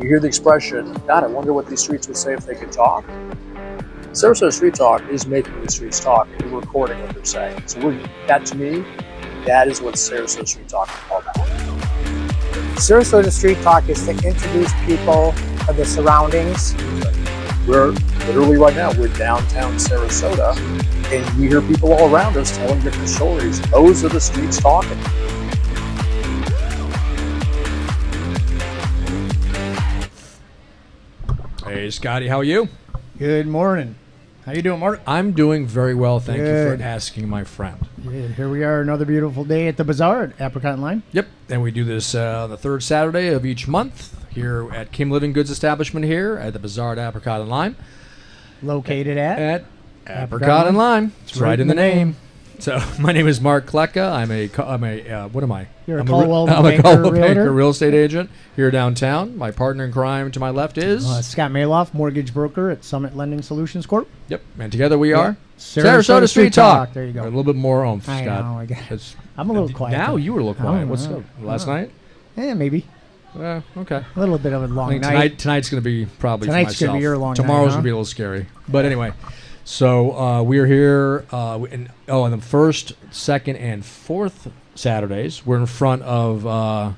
hear the expression, God, I wonder what these streets would say if they could talk. Sarasota Street Talk is making the streets talk, and we're recording what they're saying. So that, to me, that is what Sarasota Street Talk is all about. Sarasota Street Talk is to introduce people of the surroundings. We're literally right now, we're downtown Sarasota, and we hear people all around us telling different stories. Those are the streets talking. Hey, Scotty, how are you? Good morning. How you doing, Mark? I'm doing very well, thank you for asking, my friend. Yeah, here we are, another beautiful day at the Bazaar at Apricot Lime. Yep, and we do this the third Saturday of each month here at Kim Living Goods Establishment here at the Bazaar at Apricot and Lime. Located at Apricot and Lime. It's right in the name. So my name is Mark Klecka. I'm a what am I? You're I'm a Caldwell Banker real estate agent here downtown. My partner in crime to my left is Scott Maloff, mortgage broker at Summit Lending Solutions Corp. Yep, and together we are Sarasota Street Talk. There you go. A little bit more oomph, Scott. I know. I guess. I'm a little quiet. Now you were a little quiet. What's up? Last night? Yeah, maybe. Okay. A little bit of a long night. Tonight's going to be probably for Tonight's myself. going to be your long Tomorrow's night, going to be a little scary. But anyway, so we are here in the first, second, and fourth Saturdays. We're in front of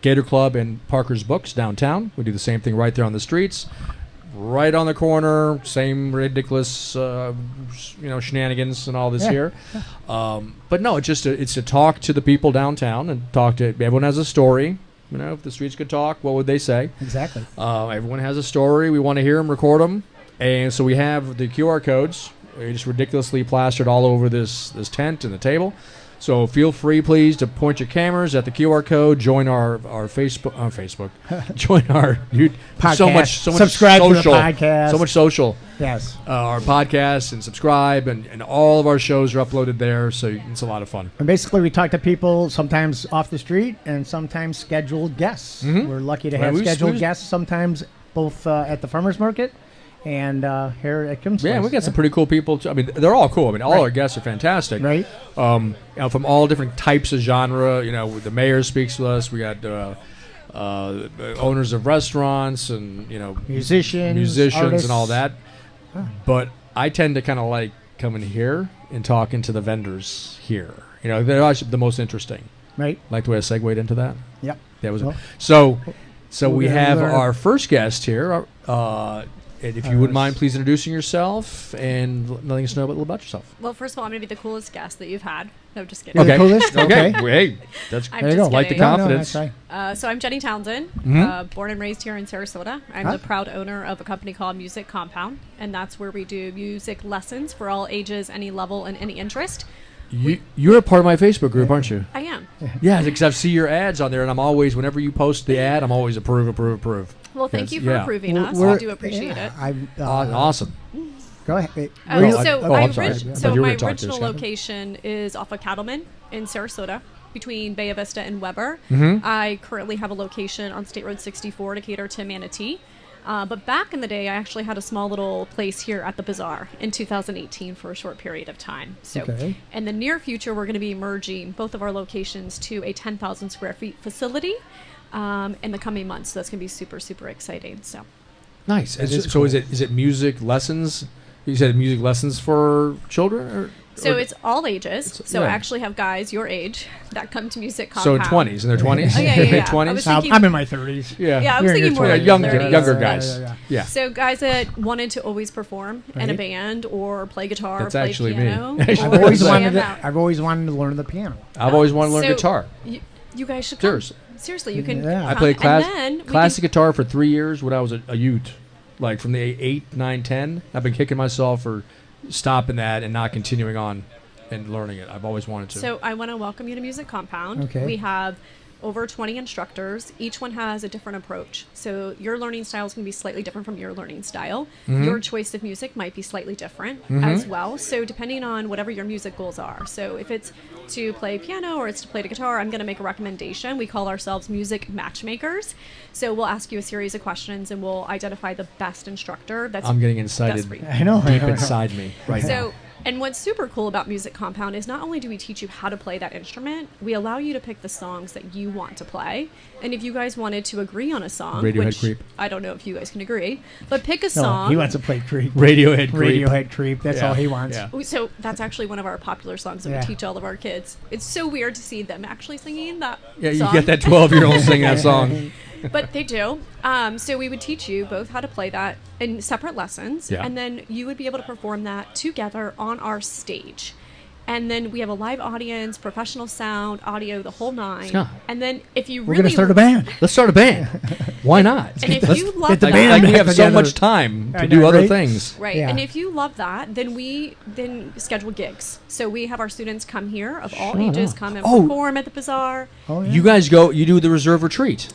Gator Club and Parker's Books downtown. We do the same thing right there on the streets. Right on the corner, same ridiculous, shenanigans and all this here. But no, it's to talk to the people downtown and talk to everyone. Has a story. You know, if the streets could talk, what would they say? Exactly. Everyone has a story. We want to hear them, record them, and so we have the QR codes. They're just ridiculously plastered all over this tent and the table. So feel free, please, to point your cameras at the QR code. Join our Facebook. Join our podcast. So much subscribe social, to the podcast. So much social. Yes. Our podcast and subscribe, and all of our shows are uploaded there. So it's a lot of fun. And basically, we talk to people sometimes off the street and sometimes scheduled guests. Mm-hmm. We're lucky to have scheduled guests sometimes both at the farmers market and here at Kim's. Yeah, we got some pretty cool people. I mean, they're all cool. I mean, all our guests are fantastic. Right. From all different types of genre. You know, the mayor speaks to us. We got owners of restaurants and musicians artists. and all that. Oh. But I tend to kind of like coming here and talking to the vendors here. You know, they're actually the most interesting. Right. Like the way I segued into that. Yep. That was so we have our first guest here. And if you wouldn't mind, please introducing yourself and letting us know a little about yourself. Well, first of all, I'm going to be the coolest guest that you've had. No, just kidding. Okay. Coolest? Okay. Hey, that's I'm just like the confidence. So I'm Jenny Townsend, born and raised here in Sarasota. I'm the proud owner of a company called Music Compound, and that's where we do music lessons for all ages, any level, and any interest. You're a part of my Facebook group, aren't you? I am. Yeah, because I see your ads on there, and I'm always, whenever you post the ad, I'm always approve. Well, thank you for approving us. I do appreciate it. Awesome. Go ahead. My original location is off of Cattleman in Sarasota, between Bay Vista and Weber. Mm-hmm. I currently have a location on State Road 64 to cater to Manatee. But back in the day, I actually had a small little place here at the Bazaar in 2018 for a short period of time. So in the near future, we're going to be merging both of our locations to a 10,000 square feet facility in the coming months. So that's going to be super, super exciting. So nice. So is it music lessons? You said music lessons for children? So it's all ages. I actually have guys your age that come to Music Compound. So 20s, in their 20s? Oh, yeah. Mid-20s? I'm in my 30s. Yeah, I was thinking more younger guys. Yeah. So guys that wanted to always perform in a band or play guitar or That's play actually piano. me. I've always wanted to learn the piano. I've always wanted to learn guitar. You guys should come. Seriously, you can come. I played classic guitar for 3 years when I was a youth. Like from the 8, 9, 10. I've been kicking myself for stopping that and not continuing on and learning it. I've always wanted to. So I want to welcome you to Music Compound. Okay. We have over 20 instructors. Each one has a different approach. So your learning style is going to be slightly different from your learning style. Mm-hmm. Your choice of music might be slightly different as well. So depending on whatever your music goals are. So if it's to play piano or it's to play the guitar, I'm going to make a recommendation. We call ourselves music matchmakers. So we'll ask you a series of questions and we'll identify the best instructor. I'm getting excited. I know. Deep inside me right now. And what's super cool about Music Compound is not only do we teach you how to play that instrument, we allow you to pick the songs that you want to play. And if you guys wanted to agree on a song, Radiohead which Creep. I don't know if you guys can agree, but pick a No, song. he wants to play Creep. Radiohead Creep. Radiohead Creep. That's Yeah. all he wants. Yeah. So that's actually one of our popular songs that Yeah. we teach all of our kids. It's so weird to see them actually singing that Yeah, you song. get that 12-year-old singing that song. But they do. So we would teach you both how to play that in separate lessons, Yeah. and then you would be able to perform that together on our stage. And then we have a live audience, professional sound, audio, the whole nine. Yeah. And then if you We're really going to start a band. Let's start a band. Why not? and if you love get the that, band Like we back have so together. much time to I do know, other right? things. right? Yeah. And if you love that, then we schedule gigs. So we have our students come here of all Shut ages, up. come and Oh. perform at the Bazaar. Oh, yeah. You guys you do the reserve retreat.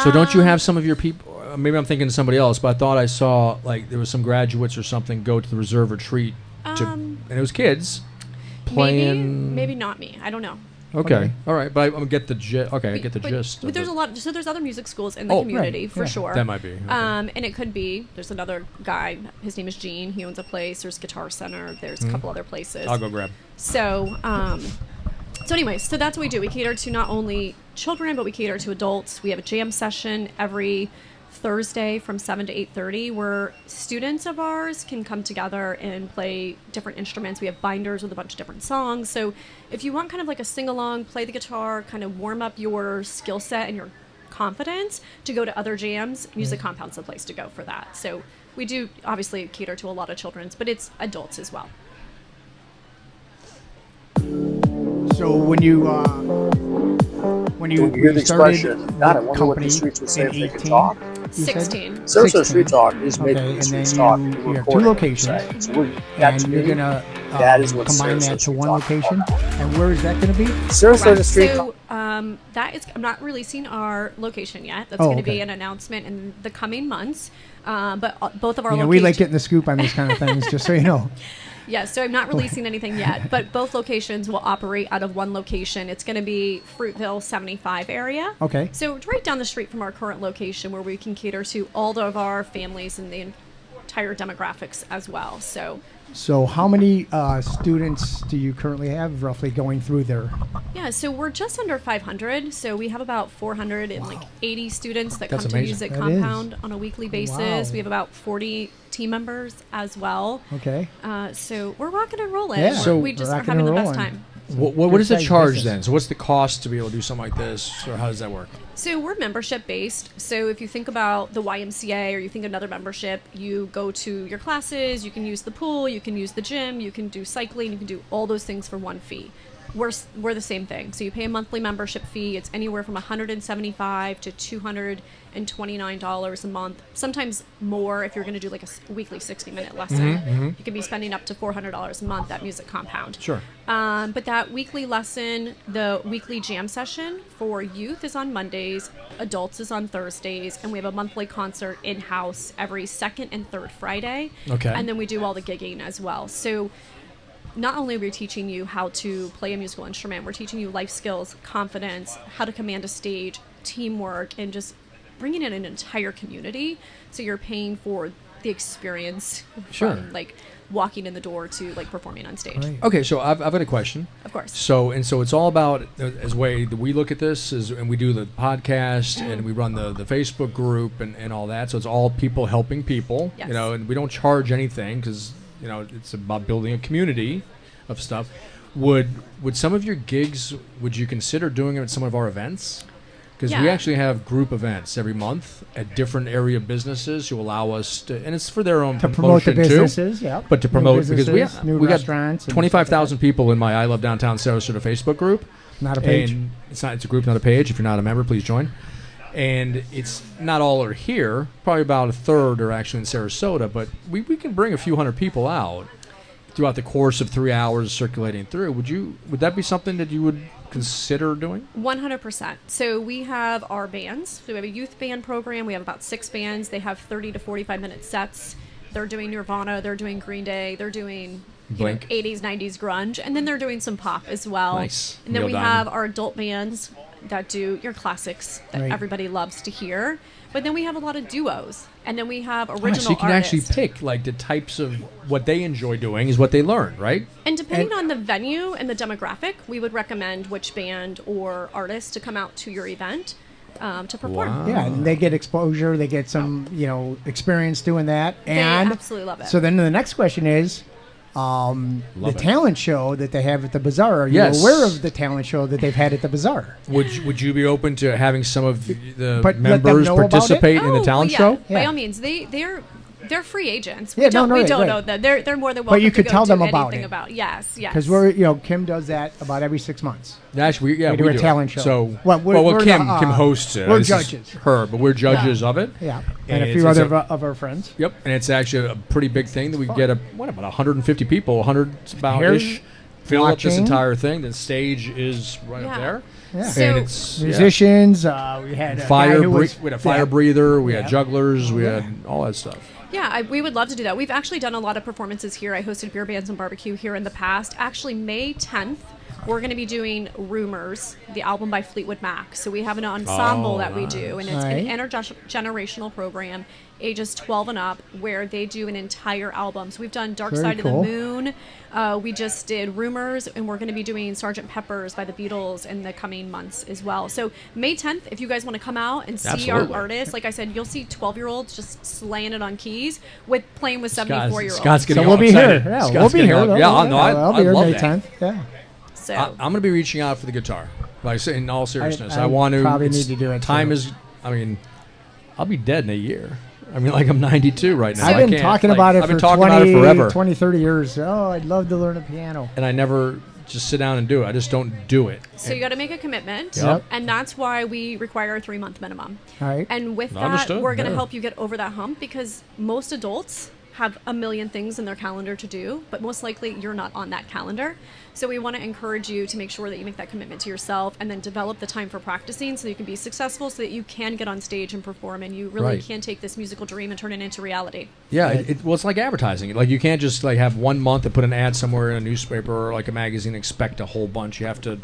So don't you have some of your people, maybe I'm thinking of somebody else, but I thought I saw like there was some graduates or something go to the reserve retreat, and it was kids playing. Maybe not me. I don't know. Okay. All right. But I get the gist. Okay, I get the But- gist. But of there's it. a lot. So there's other music schools in the Oh, community right, for yeah. sure. That might be. Okay. And it could be. There's another guy. His name is Gene. He owns a place. There's Guitar Center. There's a couple other places. I'll go grab. So, anyways, so that's what we do. We cater to not only children, but we cater to adults. We have a jam session every Thursday from 7 to 8:30, where students of ours can come together and play different instruments. We have binders with a bunch of different songs. So if you want kind of like a sing-along, play the guitar, kind of warm up your skill set and your confidence to go to other jams, Music Compound's the place to go for that. So we do obviously cater to a lot of children's, but it's adults as well. So when you When you hear the started expression, God, I the wonder what company the streets would say in if they could 18, talk. you said? 16. Sarasota Street 16. Talk is Okay, making the and streets then talk. you We're have two recording what they're locations, saying. So that and to you're me, gonna that is what combine Sarasota that to Street one Talk location. And where is that going to be? Sarasota Correct. Street So Talk. that is, I'm not releasing our location yet. That's Oh, going to be okay. an announcement in the coming months. But both of our You know, locations. we like getting the scoop on these kind of things, just so you know. Yeah, so I'm not releasing anything yet, but both locations will operate out of one location. It's going to be Fruitville 75 area. Okay. So it's right down the street from our current location, where we can cater to all of our families and the entire demographics as well. So how many students do you currently have roughly going through there? Yeah, so we're just under 500. So we have about 480 students that That's come to amazing. Music That Compound on a weekly basis. Wow. We have about 40 team members as well. Okay. So we're rocking and rolling. Yeah. So- we just are Rocking having the and best rolling. time. What is the Good-sized charge business. then? So what's the cost to be able to do something like this, or how does that work? So we're membership based. So if you think about the YMCA or you think another membership, you go to your classes, you can use the pool, you can use the gym, you can do cycling, you can do all those things for one fee. We're the same thing. So you pay a monthly membership fee. It's anywhere from $175 to $229 a month. Sometimes more if you're going to do like a weekly 60-minute lesson. You can be spending up to $400 a month at Music Compound. Sure. But that weekly lesson, the weekly jam session for youth is on Mondays, adults is on Thursdays, and we have a monthly concert in-house every second and third Friday. Okay. And then we do all the gigging as well. So not only are we teaching you how to play a musical instrument, we're teaching you life skills, confidence, how to command a stage, teamwork, and just bringing in an entire community. So you're paying for the experience Sure. from like walking in the door to like performing on stage. Right. Okay, so I've got a question. Of course. So it's all about as way that we look at this is, and we do the podcast and we run the Facebook group and all that. So it's all people helping people, Yes. you know, and we don't charge anything because you know it's about building a community of stuff. Would some of your gigs, would you consider doing it at some of our events? Because we Yeah. actually have group events every month at different area businesses who allow us to, and it's for their own To promote the promotion too. businesses, yeah. But to New promote, because businesses, new we got restaurants. and 25,000 people in my I Love Downtown Sarasota Facebook group. Not a page. And it's a group, not a page. If you're not a member, please join. And it's not all are here. Probably about a third are actually in Sarasota. But we can bring a few hundred people out throughout the course of 3 hours circulating through. Would that be something that you would consider doing? 100%. So we have our bands. So we have a youth band program. We have about 6 bands. They have 30 to 45-minute sets. They're doing Nirvana. They're doing Green Day. They're doing Blink. 80s, 90s grunge. And then they're doing some pop as well. Nice. And then Neil we Diamond. have our adult bands. that do your classics that Right. everybody loves to hear. But then we have a lot of duos, and then we have original so you can artists. actually pick like the types of what they enjoy doing is what they learn, right? And depending on the venue and the demographic, we would recommend which band or artist to come out to your event to perform. Wow. Yeah, and they get exposure. They get some, experience doing that. They And absolutely love it. so then the next question is, the it. talent show that they have at the Bazaar. Are you Yes. aware of the talent show that they've had at the Bazaar? Would you be open to having some of the But let them members know about it? participate in the talent yeah. show? By Yeah. all means, they're free agents. Yeah, We don't right. know that. They're more than welcome you to could go tell do them about anything it. about. Yes. Because Kim does that about every 6 months. Actually, We do a talent show. So, Well, we're Kim the, Kim hosts it. we're This is judges. her, but we're judges of it. Yeah, and a it's- few it's other of our friends. Yep, and it's actually a pretty big thing that we get about 150 people, 100 about Here ish, fill up this watching. entire thing. The stage is right up Yeah. there, Yeah. So- and it's Musicians. We had a guy who was, we had a fire breather, we Yeah. had jugglers, we had all that stuff. Yeah, we would love to do that. We've actually done a lot of performances here. I hosted beer bands and barbecue here in the past. Actually, May 10th, we're going to be doing Rumors, the album by Fleetwood Mac. So we have an ensemble that we do, and it's Right. an intergenerational program, ages 12 and up, where they do an entire album. So we've done Dark Very Side cool. of the Moon. We just did Rumors, and we're going to be doing Sgt. Pepper's by the Beatles in the coming months as well. So May 10th, if you guys want to come out and see Absolutely. our artists, like I said, you'll see 12-year-olds just slaying it on keys with playing with 74-year-olds. Scott's getting So we'll all be excited. here. Yeah, Scott's we'll be getting here. all- Yeah, no, I'll be I here love May that. 10th. Yeah. So I'm going to be reaching out for the guitar. Like in all seriousness, I I want to. probably it's- need to do it, Time too. is. I mean, I'll be dead in a year. I mean, like I'm 92 right now. I've I been can't, talking like, about it I've for been talking 20, about it forever, 20, 30 years. Oh, I'd love to learn a piano. and I never just sit down and do it. I just don't do it. So you got to make a commitment, Yep. and that's why we require a 3-month minimum. All right. And with that, Understood, we're going to yeah. help you get over that hump because most adults have a million things in their calendar to do, but most likely you're not on that calendar. So we want to encourage you to make sure that you make that commitment to yourself and then develop the time for practicing so you can be successful, so that you can get on stage and perform, and you really Right. can take this musical dream and turn it into reality. Yeah, well, it's like advertising. Like you can't just like have 1 month and put an ad somewhere in a newspaper or like a magazine and expect a whole bunch. You have to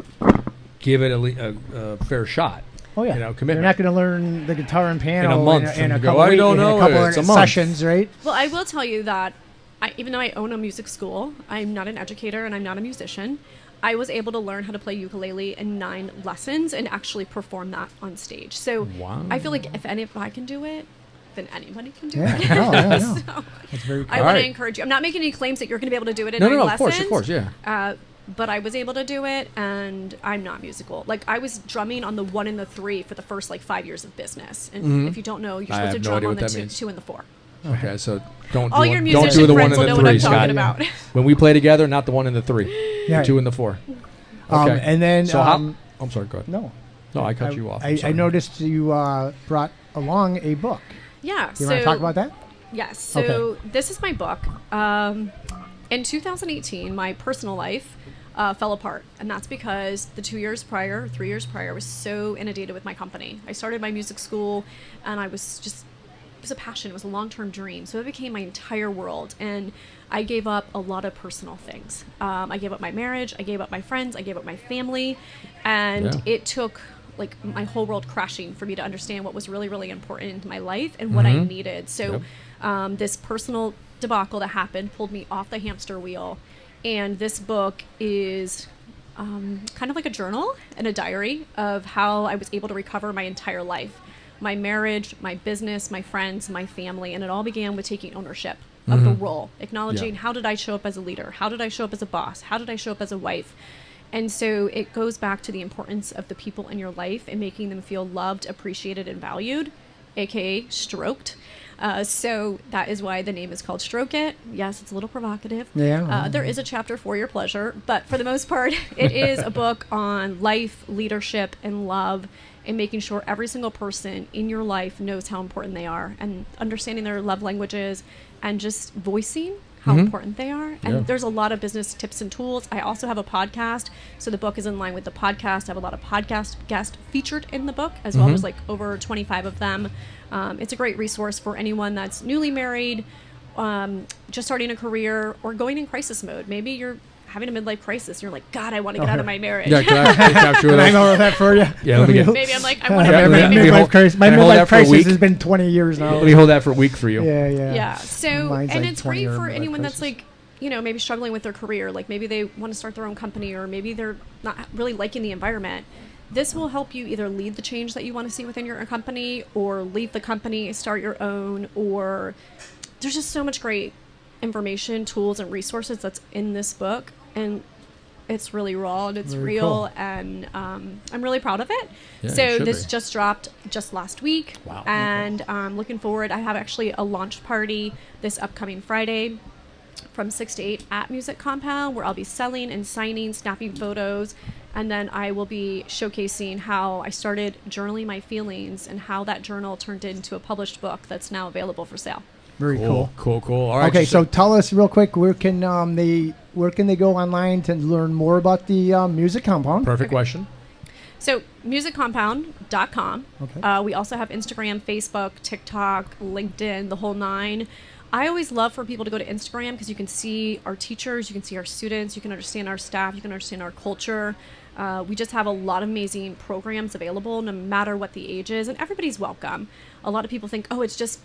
give it a fair shot. Oh yeah. Commitment. You're not going to learn the guitar and piano In a month in a and go, couple "I weeks, don't in know a couple it. It's a of month." sessions, right? Well, I will tell you that even though I own a music school, I'm not an educator and I'm not a musician. I was able to learn how to play ukulele in 9 lessons and actually perform that on stage. So Wow. I feel like if I can do it, then anybody can do Yeah. it. No, no. So That's very cool. I All want right. to encourage you. I'm not making any claims that you're going to be able to do it in No, 9 no, of lessons. course, yeah. But I was able to do it, and I'm not musical. Like, I was drumming on the 1 and the 3 for the first 5 years of business. And if you don't know, you're I supposed to have no drum idea on what the that means. 2 and the 4. Okay, so don't All do, your don't musician do the 1 friends and will the know what 3, I'm Scott. talking about. When we play together, not the 1 and the 3, Yeah. 2 and the 4. Okay. And then so I'm sorry. Go ahead. no, No, I cut you off. I'm I sorry. noticed you brought along a book. Yeah. You want to talk about that? Yes. So Okay. this is my book. In 2018, my personal life fell apart, and that's because the 3 years prior, I was so inundated with my company. I started my music school, and I was just, it was a passion. It was a long-term dream. So it became my entire world, and I gave up a lot of personal things. I gave up my marriage. I gave up my friends. I gave up my family, and Yeah. it took my whole world crashing for me to understand what was really, really important in my life and what I needed. So this personal debacle that happened pulled me off the hamster wheel. And this book is kind of like a journal and a diary of how I was able to recover my entire life. My marriage, my business, my friends, my family. And it all began with taking ownership of the role, acknowledging how did I show up as a leader? How did I show up as a boss? How did I show up as a wife? And so it goes back to the importance of the people in your life and making them feel loved, appreciated, and valued, aka stroked. So that is why the name is called Stroke It. Yes, it's a little provocative. Yeah. There is a chapter for your pleasure, but for the most part, it is a book on life, leadership, and love, and making sure every single person in your life knows how important they are, and understanding their love languages, and just voicing how important they are. And Yeah. there's a lot of business tips and tools. I also have a podcast, so the book is in line with the podcast. I have a lot of podcast guests featured in the book, as well as over 25 of them. It's a great resource for anyone that's newly married, just starting a career, or going in crisis mode. Maybe you're having a midlife crisis. You're like, God, I want to get out of my marriage. Yeah, can I capture Can I that? know that for you? Yeah, let me get. Maybe I'm like, I want to Yeah, get let out of me- my let me marriage. hold- crisis. My can I hold midlife that for a crisis week? has been 20 years now. Let me hold that for a week for you. Yeah. Yeah. So, Mine's and like it's great 20-year for midlife anyone that's crisis. like, maybe struggling with their career. Like maybe they want to start their own company, or maybe they're not really liking the environment. This will help you either lead the change that you want to see within your company, or leave the company, start your own, or there's just so much great information, tools, and resources that's in this book. And it's really raw and it's Very real, cool. and I'm really proud of it. Yeah, So you should this be. just dropped just last week. Wow. And looking forward. I have actually a launch party this upcoming Friday from 6 to 8 at Music Compound, where I'll be selling and signing, snapping photos, and then I will be showcasing how I started journaling my feelings and how that journal turned into a published book that's now available for sale. Very Cool. cool. All right. Okay, so tell us real quick, where can they go online to learn more about the Music Compound? perfect question. So musiccompound.com. Okay. We also have Instagram, Facebook, TikTok, LinkedIn, the whole nine. I always love for people to go to Instagram because you can see our teachers, you can see our students, you can understand our staff, you can understand our culture. We just have a lot of amazing programs available no matter what the age is, and everybody's welcome. A lot of people think, oh, it's just,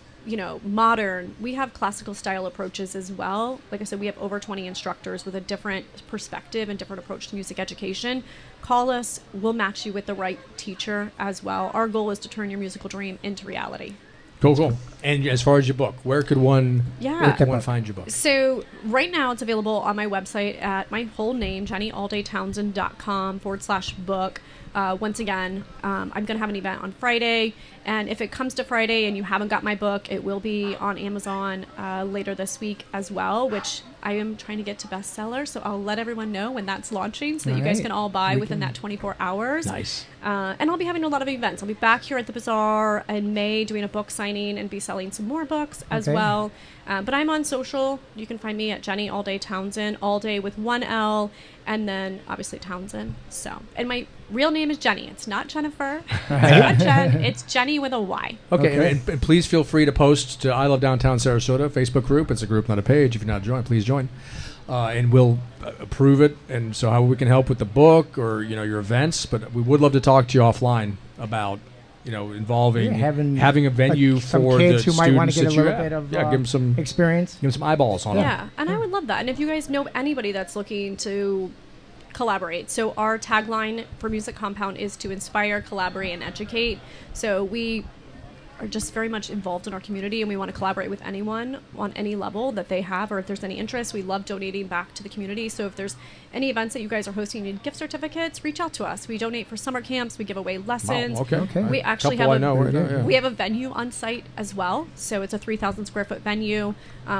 modern. We have classical style approaches as well. Like I said, we have over 20 instructors with a different perspective and different approach to music education. Call us, we'll match you with the right teacher as well. Our goal is to turn your musical dream into reality. Cool. And as far as your book, where could one find your book? So right now it's available on my website at my whole name, JennyAldayTownsend.com/book. Once again, I'm going to have an event on Friday, and if it comes to Friday and you haven't got my book, it will be on Amazon later this week as well, which I am trying to get to bestseller, so I'll let everyone know when that's launching so that you guys Right. can all buy within that 24 hours. Nice. And I'll be having a lot of events. I'll be back here at the Bazaar in May doing a book signing and be selling some more books as Okay. well. But I'm on social. You can find me at Jenny Alday Townsend, Alday with one L, and then obviously Townsend. So, and my real name is Jenny. It's not Jennifer. It's not Jen. It's Jenny with a Y. Okay. And please feel free to post to I Love Downtown Sarasota Facebook group. It's a group, not a page. If you're not joined, please join. And we'll approve it. And so how we can help with the book or, your events. But we would love to talk to you offline about, involving having a venue some for kids the who might want to students get a that you little have. bit of give them some experience. Give them some eyeballs on it. Yeah, and I would love that. And if you guys know anybody that's looking to collaborate. So our tagline for Music Compound is to inspire, collaborate, and educate. So we are just very much involved in our community, and we want to collaborate with anyone on any level that they have, or if there's any interest. We love donating back to the community. So if there's any events that you guys are hosting, you need gift certificates, reach out to us. We donate for summer camps. We give away lessons. Wow, okay. We actually Couple I have know right now, yeah. we have a venue on site as well. So it's a 3,000 square foot venue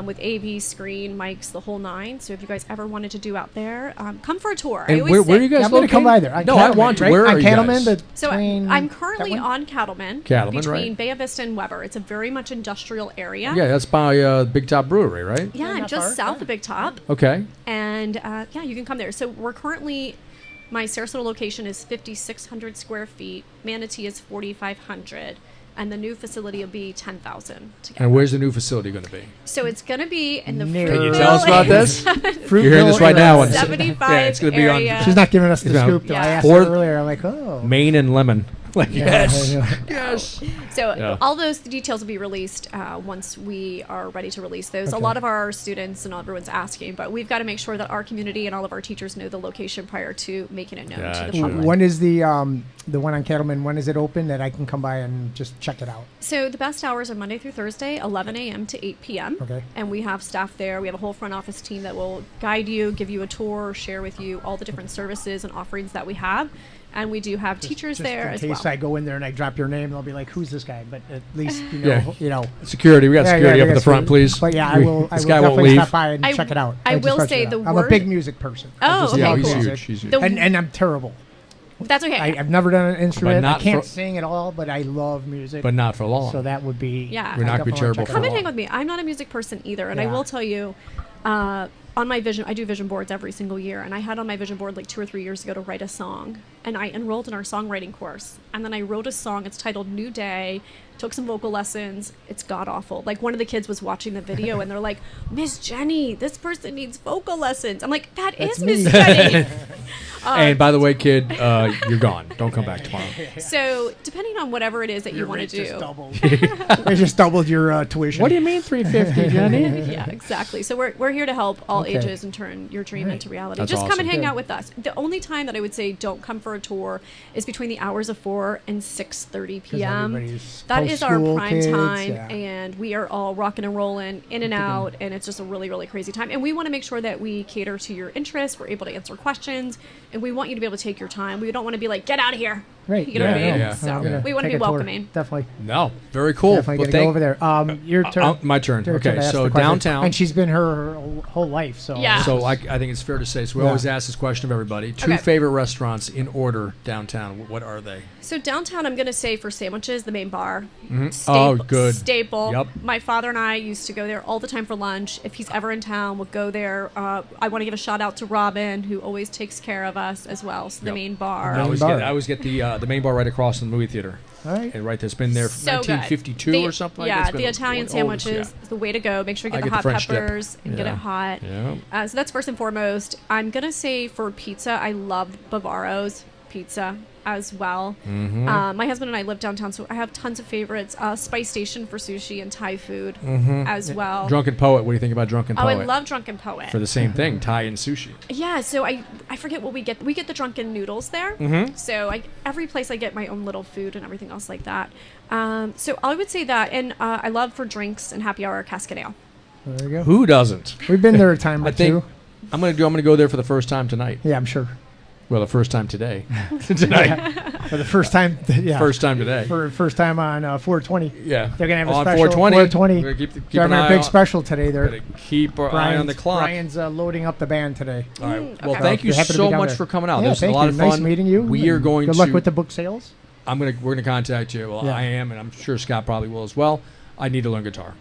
with AV, screen, mics, the whole nine. So if you guys ever wanted to do out there, come for a tour. And I always where are say- you guys Yeah, I'm going to come by there. No, I want to. Right? Where are on you Cattleman, guys? So between I'm currently Cattleman? on Cattleman, Cattleman, between right. Bay Vista and Weber. It's a very much industrial area. Yeah, that's by Big Top Brewery, right? Yeah, I'm not just far, south yeah. of Big Top. Okay. And yeah, you can come there. So we're currently, my Sarasota location is 5,600 square feet. Manatee is 4,500. And the new facility will be 10,000 together. And where's the new facility going to be? So it's going to be in the Can Can you Fruitville tell us about this? Fruitville You're hearing this right area. now. On 75 yeah, it's going to be area. on She's not giving us the Yeah. scoop. Though. I Yeah. asked her Fourth- earlier. I'm like, oh. Maine and Lemon. Like, Yeah, yes. yeah. Yes. So Yeah. all those details will be released once we are ready to release those. A Okay. lot of our students and everyone's asking, but we've got to make sure that our community and all of our teachers know the location prior to making it known to Gotcha. the public. When is the one on Cattleman? When is it open that I can come by and just check it out? So the best hours are Monday through Thursday, 11 a.m. to 8 p.m. Okay. And we have staff there. We have a whole front office team that will guide you, give you a tour, share with you all the different services and offerings that we have. And we do have teachers Just there in as case well. I go in there and I drop your name, they'll be like, "Who's this guy?" But at least Yeah. you know. Security. We got Yeah, security yeah, up at the that's front, right. please. But yeah, I will. I This will guy won't definitely leave. stop by and I- check it out. I just will want say you to know. the I'm a word- big music person. I Oh, just okay, Yeah, love he's cool. huge. music. He's huge. The- And I'm terrible. That's okay. I've never done an instrument. I not can't for- sing at all, but I love music. But not for long. So that would be. Yeah. You're not I gonna be definitely terrible wanna check for Come it and long. hang with me. I'm not a music person either, and I Yeah. will tell you, On my vision, I do vision boards every single year, and I had on my vision board like 2 or 3 years ago to write a song, and I enrolled in our songwriting course, and then I wrote a song. It's titled New Day. Took some vocal lessons. It's god awful. Like, one of the kids was watching the video and they're like, Miss Jenny, this person needs vocal lessons. I'm like, that's Miss Jenny. And by the way, kid, you're gone. Don't come back tomorrow. So depending on whatever it is that you want to do. They just doubled your tuition. What do you mean $350, Jenny? Yeah, exactly. So we're here to help all Okay. ages and turn your dream into reality. That's Just come and awesome. hang Good. out with us. The only time that I would say don't come for a tour is between the hours of 4 and 6:30 p.m. everybody's That is our post-school prime kids, time, yeah. and we are all rocking and rolling in and out, and it's just a really, really crazy time. And we want to make sure that we cater to your interests. We're able to answer questions, and we want you to be able to take your time. We don't want to be like, get out of here. Right. You know what I mean? yeah. So I'm gonna we want to take be a tour. welcoming. Definitely. No, very cool. Definitely Well, gonna go over there. Your turn. my turn. Your turn Okay, to ask so the question. downtown. And she's been her whole life. So Yeah. So I think it's fair to say, so we Yeah. always ask this question of everybody. Two Okay. favorite restaurants in order downtown. What are they? So downtown, I'm going to say for sandwiches, the main bar. Oh, good. Staple. Yep. My father and I used to go there all the time for lunch. If he's ever in town, we'll go there. I want to give a shout out to Robin, who always takes care of us as well. So the Yep. main bar. I always bar. get the main bar right across from the movie theater. All right. And right there's been there So from good. 1952 The- or something like yeah, that. It's been the Italian old, sandwiches is the way to go. Make sure you I get get the hot the French dip. peppers and get Yeah. it hot. Yeah. So that's first and foremost. I'm going to say for pizza, I love Bavaro's pizza as well. Mm-hmm. My husband and I live downtown, so I have tons of favorites. Spice Station for sushi and Thai food as well. Drunken Poet. What do you think about Drunken Oh, Poet? I love Drunken Poet. For the same thing, Thai and sushi. Yeah, so I forget what we get. We get the drunken noodles there. Mm-hmm. So every place I get my own little food and everything else like that. So I would say that, and I love for drinks and happy hour Cascadale. There you go. Who doesn't? We've been there a time or I think two. I'm gonna go there for the first time tonight. Yeah, I'm sure. Well, the first time today. Tonight. For the first time. Yeah. First time today. For first time on 420. Yeah. They're gonna have a on special 420. 420. We're gonna keep They're an having eye a big on- special today. gotta They're keep our eye on the clock. Brian's loading up the band today. All right. Well, okay. thank you If happen to be so down much there. for coming out. Yeah, This was a thank lot you. of fun. Nice meeting you. We are going Good to. luck with the book sales. We're gonna contact you. Well, Yeah. I am, and I'm sure Scott probably will as well. I need to learn guitar.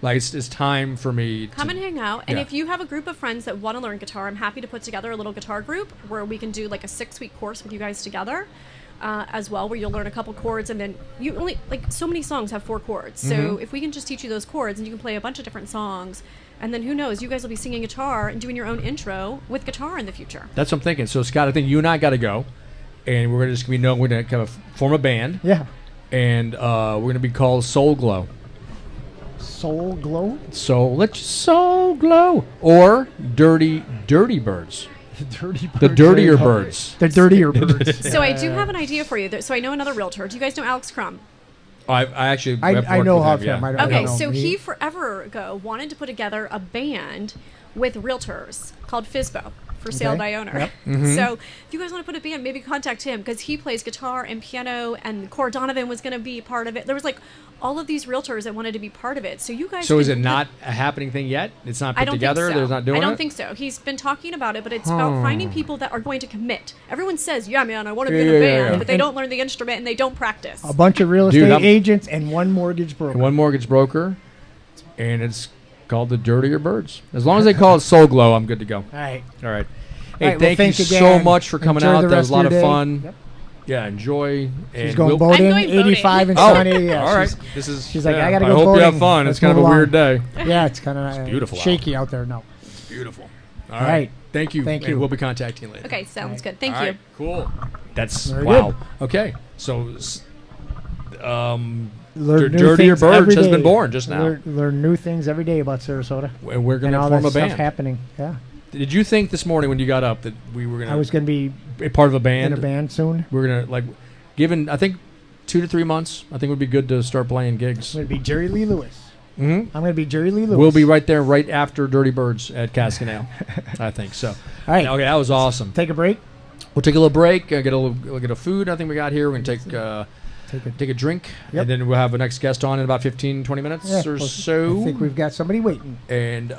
Like it's time for me. Come and hang out. And Yeah. if you have a group of friends that want to learn guitar, I'm happy to put together a little guitar group where we can do like a 6-week course with you guys together as well, where you'll learn a couple chords. And then you only, like, so many songs have 4 chords. So if we can just teach you those chords and you can play a bunch of different songs, and then who knows, you guys will be singing guitar and doing your own intro with guitar in the future. That's what I'm thinking. So Scott, I think you and I got to go, and we're just gonna we're gonna kind of form a band, Yeah. and we're gonna be called Soul Glow. Soul Glow. Let's Soul Glow or Dirty Birds. Dirty The birds. dirtier birds. The dirtier birds. So I do have an idea for you. So I know another realtor. Do you guys know Alex Crum? I actually I have know worked with of him, him. yeah. I don't Okay, know. so he forever ago wanted to put together a band with realtors called FISBO, for sale Okay. by owner. Yep. So if you guys want to put a band, maybe contact him because he plays guitar and piano, and Cora Donovan was going to be part of it. There was like all of these realtors that wanted to be part of it. So you guys. So is could it not a happening thing yet? It's not I put don't together. think so. They're not doing it. I don't think so. He's been talking about it, but it's about finding people that are going to commit. Everyone says, "Yeah, man, I want to be in a Yeah, band," yeah. but they don't learn the instrument and they don't practice. a bunch of real Dude, estate I'm- agents and one mortgage broker. One mortgage broker, and it's called the Dirtier Birds. As long as they call it Soul Glow, I'm good to go. All right. All right. All Hey, right, well, thank you so again. much for coming Enjoy out. the That was rest a lot of of your day. fun. Yep. Yeah, enjoy. She's And going we'll- boating, I'm going boating. 85 and Oh, sunny. Yeah, all right. she's- She's like, I gotta I go hope you have boating. fun. Let's It's kind of a move weird day. Yeah, it's kind of beautiful out. shaky out there now. Beautiful. All right. Thank you. Thank and you. We'll be contacting you later. Okay, sounds good. Thank All you. right, cool. That's Very wow. good. Okay. So Learn Dirtier new things Birds every has day. been born just now. Learn new things every day about Sarasota and we're going and to all form that a stuff band. happening. Yeah, Did you think this morning when you got up that we were going I was going to be be part of a band? in a band soon. We're going to, like, given, I think, 2 to 3 months, I think would be good to start playing gigs. I'm going to be Jerry Lee Lewis. Mm-hmm. I'm going to be Jerry Lee Lewis. We'll be right there, right after Dirty Birds at Cascadale. I think so. All right. Okay, that was awesome. Take a break. We'll take a little break. Get a look at a food. I think we got here. We're gonna take a drink, Yep. and then we'll have a next guest on in about 15, 20 minutes Yeah, or well, so. I think we've got somebody waiting. And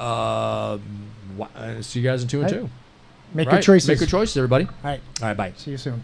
see you guys in 2 and All 2. Make Right. your choices. Make your choices, everybody. All right. All right, bye. See you soon.